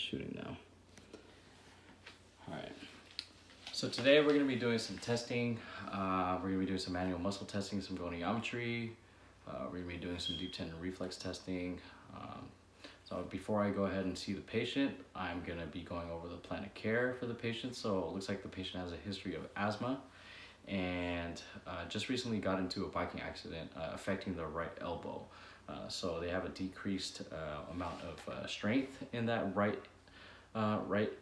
shooting now. All right. So today we're going to be doing some testing. We're going to be doing some manual muscle testing, some goniometry. We're going to be doing some deep tendon reflex testing. So before I go ahead and see the patient, I'm going to be going over the plan of care for the patient. So it looks like the patient has a history of asthma and just recently got into a biking accident affecting the right elbow. So they have a decreased amount of strength in that right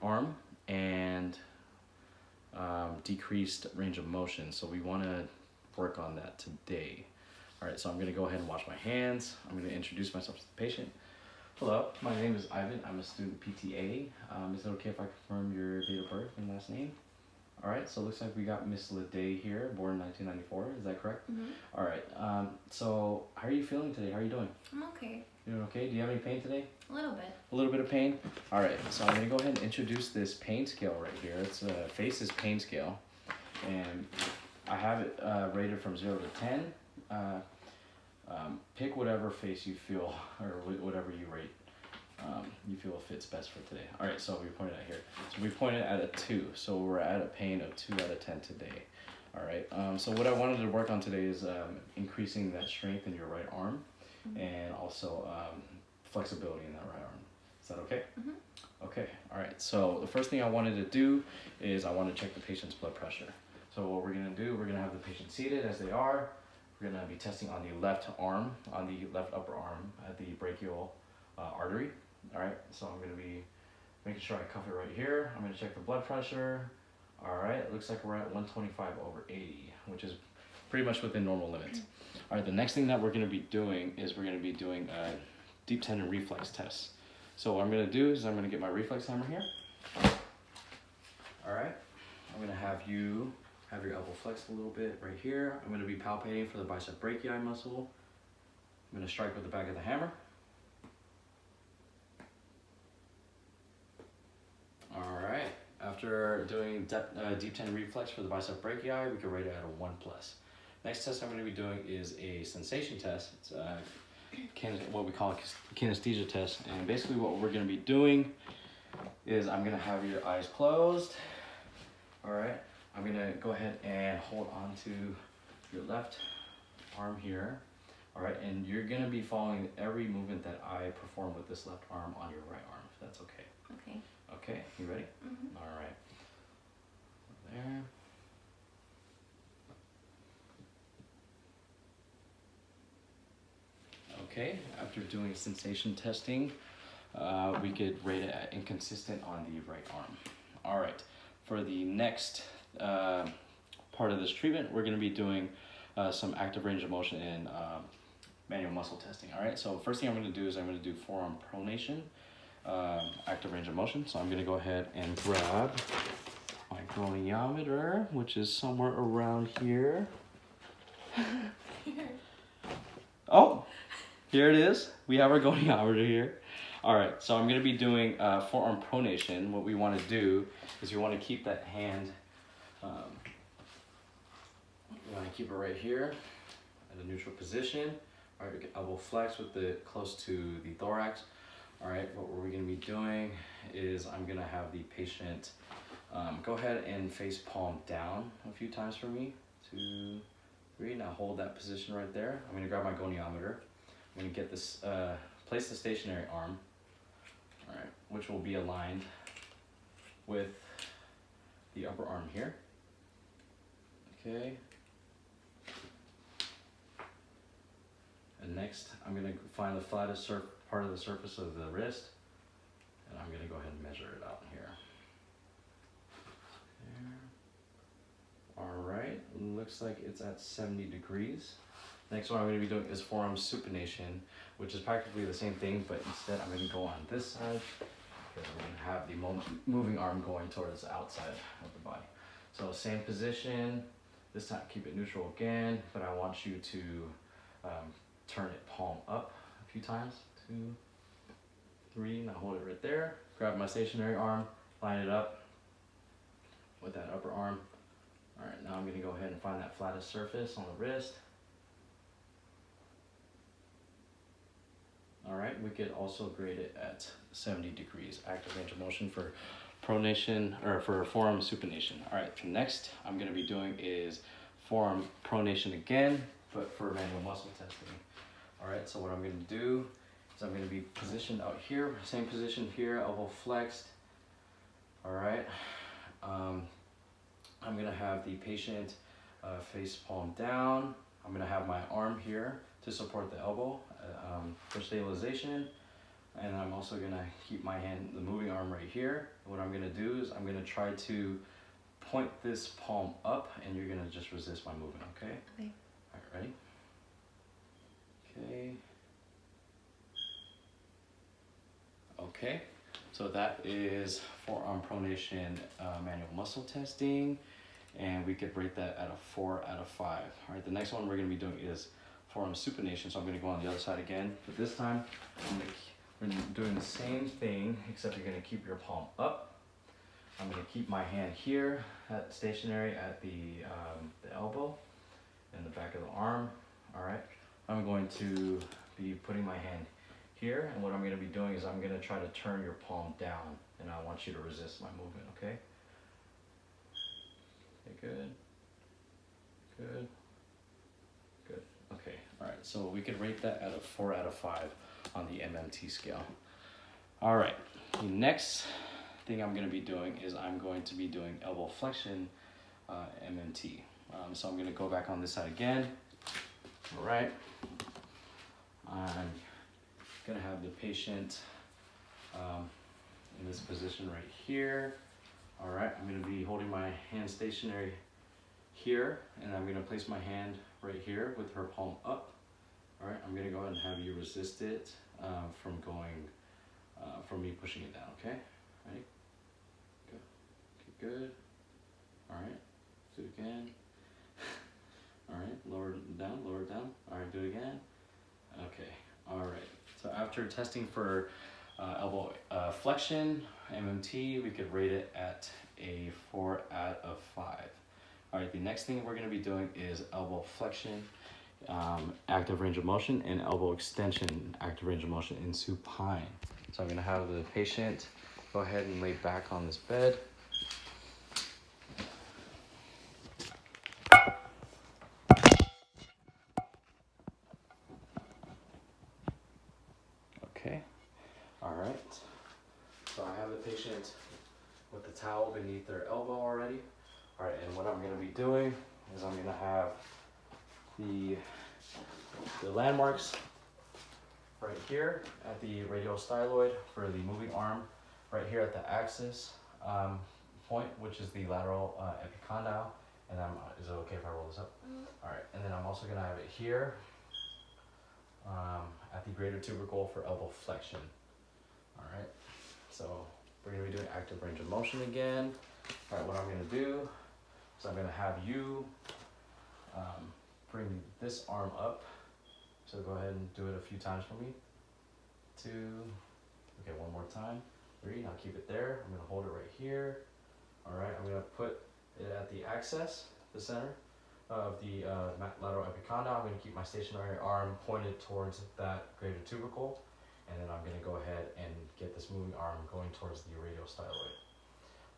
arm and decreased range of motion. So we want to work on that today. All right, so I'm going to go ahead and wash my hands. I'm going to introduce myself to the patient. Hello, my name is Ivan. I'm a student PTA. Is it okay if I confirm your date of birth and last name? All right, so it looks like we got Miss Leday here, born in 1994. Is that correct? Mm-hmm. All right, so how are you feeling today? How are you doing? I'm okay. You doing okay? Do you have any pain today? A little bit. A little bit of pain? All right, so I'm gonna go ahead and introduce this pain scale right here. It's a FACES pain scale, and I have it rated from 0 to 10. Pick whatever face you feel, or whatever you rate you feel fits best for today. All right, so we pointed at here. So we pointed at a 2, so we're at a pain of 2 out of 10 today. All right, so what I wanted to work on today is increasing that strength in your right arm, and also flexibility in that right arm. Is that okay? Mm-hmm. Okay, all right, so the first thing I wanted to do is I want to check the patient's blood pressure. So what we're gonna do, we're gonna have the patient seated as they are. We're gonna be testing on the left arm, on the left upper arm at the brachial artery. All right, so I'm gonna be making sure I cuff it right here. I'm gonna check the blood pressure. All right, it looks like we're at 125/80, which is pretty much within normal limits. All right, the next thing that we're gonna be doing is we're gonna be doing a deep tendon reflex test. So what I'm gonna do is I'm gonna get my reflex hammer here. All right, I'm gonna have you have your elbow flexed a little bit right here. I'm gonna be palpating for the bicep brachii muscle. I'm gonna strike with the back of the hammer. All right, after doing deep tendon reflex for the bicep brachii, we can rate it at a 1+. Next test I'm gonna be doing is a sensation test. It's what we call a kinesthesia test. And basically what we're gonna be doing is I'm gonna have your eyes closed. All right, I'm gonna go ahead and hold on to your left arm here. All right, and you're gonna be following every movement that I perform with this left arm on your right arm, if that's okay. Okay. Okay, you ready? Mm-hmm. All right. There. Okay, after doing sensation testing, we could rate it at inconsistent on the right arm. All right, for the next part of this treatment, we're gonna be doing some active range of motion and manual muscle testing. All right, so first thing I'm gonna do is I'm gonna do forearm pronation, active range of motion. So I'm gonna go ahead and grab my goniometer, which is somewhere around here. Oh, here it is. We have our goniometer here. All right, so I'm gonna be doing forearm pronation. What we wanna do is we wanna keep that hand, we wanna keep it right here at a neutral position. All right, elbow flex with the close to the thorax. All right, what we're gonna be doing is I'm gonna have the patient go ahead and face palm down a few times for me. 2, 3, now hold that position right there. I'm gonna grab my goniometer. I'm gonna get this, place the stationary arm, all right, which will be aligned with the upper arm here. Okay. And next, I'm gonna find the flattest part of the surface of the wrist, and I'm gonna go ahead and measure it out here. There. All right, looks like it's at 70 degrees. Next one I'm gonna be doing is forearm supination, which is practically the same thing, but instead I'm gonna go on this side, because we're gonna have the moving arm going towards the outside of the body. So same position, this time keep it neutral again, but I want you to turn it palm up a few times. 2, 3, now hold it right there. Grab my stationary arm, line it up with that upper arm. All right, now I'm gonna go ahead and find that flattest surface on the wrist. All right, we could also grade it at 70 degrees, active range of motion for pronation, or for forearm supination. All right, the next I'm gonna be doing is forearm pronation again, but for manual muscle testing. All right, so what I'm gonna do is I'm gonna be positioned out here, same position here, elbow flexed. All right, I'm gonna have the patient face palm down. I'm gonna have my arm here to support the elbow for stabilization. And I'm also gonna keep my hand, the moving arm right here. And what I'm gonna do is I'm gonna try to point this palm up, and you're gonna just resist my movement, okay? Okay. All right, ready? Okay. Okay, so that is forearm pronation manual muscle testing, and we could rate that at a 4 out of 5. All right, the next one we're gonna be doing is forearm supination, so I'm gonna go on the other side again, but this time we're doing the same thing, except you're gonna keep your palm up. I'm gonna keep my hand here, stationary at the elbow and the back of the arm. All right, I'm going to be putting my hand here, and what I'm gonna be doing is I'm gonna try to turn your palm down, and I want you to resist my movement, okay? Okay, good, good, good. Okay, all right, so we could rate that at a 4 out of 5 on the MMT scale. All right, the next thing I'm gonna be doing is I'm going to be doing elbow flexion MMT. So I'm gonna go back on this side again. All right, I'm gonna have the patient in this position right here. All right, I'm gonna be holding my hand stationary here, and I'm gonna place my hand right here with her palm up. All right, I'm gonna go ahead and have you resist it from me pushing it down, okay? Ready? Good. Okay, good. All right, do it again. All right, lower it down, lower it down. All right, do it again. Okay, all right. So after testing for elbow flexion, MMT, we could rate it at a 4 out of 5. All right, the next thing we're gonna be doing is elbow flexion, active range of motion, and elbow extension, active range of motion in supine. So I'm gonna have the patient go ahead and lay back on this bed. Okay, all right. So I have the patient with the towel beneath their elbow already. All right, and what I'm gonna be doing is I'm gonna have the landmarks right here at the radial styloid for the moving arm, right here at the axis point, which is the lateral epicondyle. And is it okay if I roll this up? All right, and then I'm also gonna have it here at the greater tubercle for elbow flexion. All right, so we're gonna be doing active range of motion again. All right, what I'm gonna do is I'm gonna have you bring this arm up. So go ahead and do it a few times for me. 2, okay, one more time. 3, now keep it there. I'm gonna hold it right here. All right, I'm gonna put it at the axis, the center of the lateral epicondyle. I'm gonna keep my stationary arm pointed towards that greater tubercle. And then I'm gonna go ahead and get this moving arm going towards the radial styloid.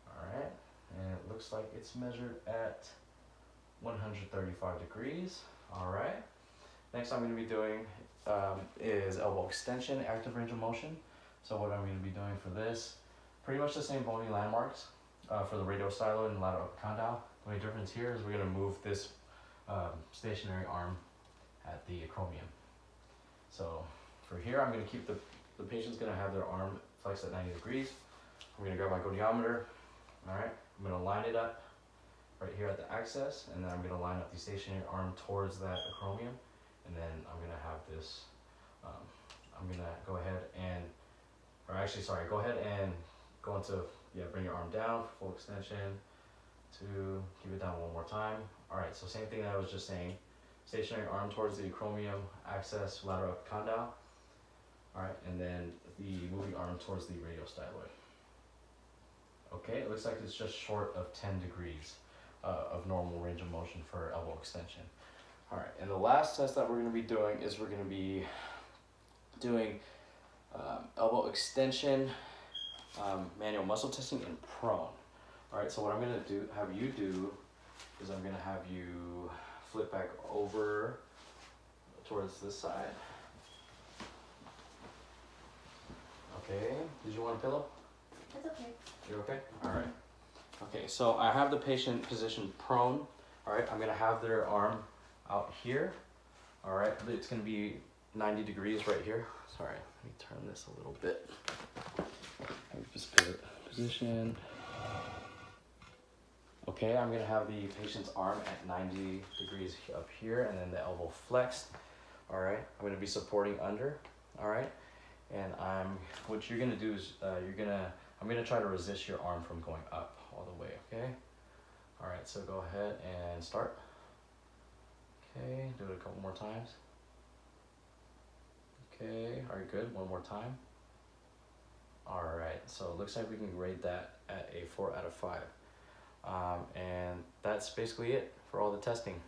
All right, and it looks like it's measured at 135 degrees. All right, next I'm gonna be doing is elbow extension, active range of motion. So what I'm gonna be doing for this, pretty much the same bony landmarks for the radial styloid and lateral epicondyle. The only difference here is we're gonna move this stationary arm at the acromion. So for here, I'm gonna keep the patient's gonna have their arm flexed at 90 degrees. I'm gonna grab my goniometer. All right, I'm gonna line it up right here at the axis, and then I'm gonna line up the stationary arm towards that acromion, and then I'm gonna have this, I'm gonna go ahead and, or actually, sorry, go ahead and go into, bring your arm down, full extension, 2, keep it down one more time. All right, so same thing that I was just saying, stationary arm towards the acromion, axis, lateral epicondyle. All right, and then the moving arm towards the radial styloid. Okay, it looks like it's just short of 10 degrees of normal range of motion for elbow extension. All right, and the last test that we're gonna be doing is we're gonna be doing elbow extension, manual muscle testing, and prone. All right, so what I'm gonna have you do is I'm gonna have you flip back over towards this side. Okay, did you want a pillow? That's okay. You're okay? All right. Okay, so I have the patient positioned prone. All right, I'm gonna have their arm out here. All right, it's gonna be 90 degrees right here. Sorry, let me turn this a little bit. Let me just put it position. Okay, I'm gonna have the patient's arm at 90 degrees up here and then the elbow flexed. All right, I'm gonna be supporting under. All right, and what you're gonna do is I'm gonna try to resist your arm from going up all the way, okay? All right, so go ahead and start. Okay, do it a couple more times. Okay, all right, good, one more time. All right, so it looks like we can grade that at a 4 out of 5. And that's basically it for all the testing.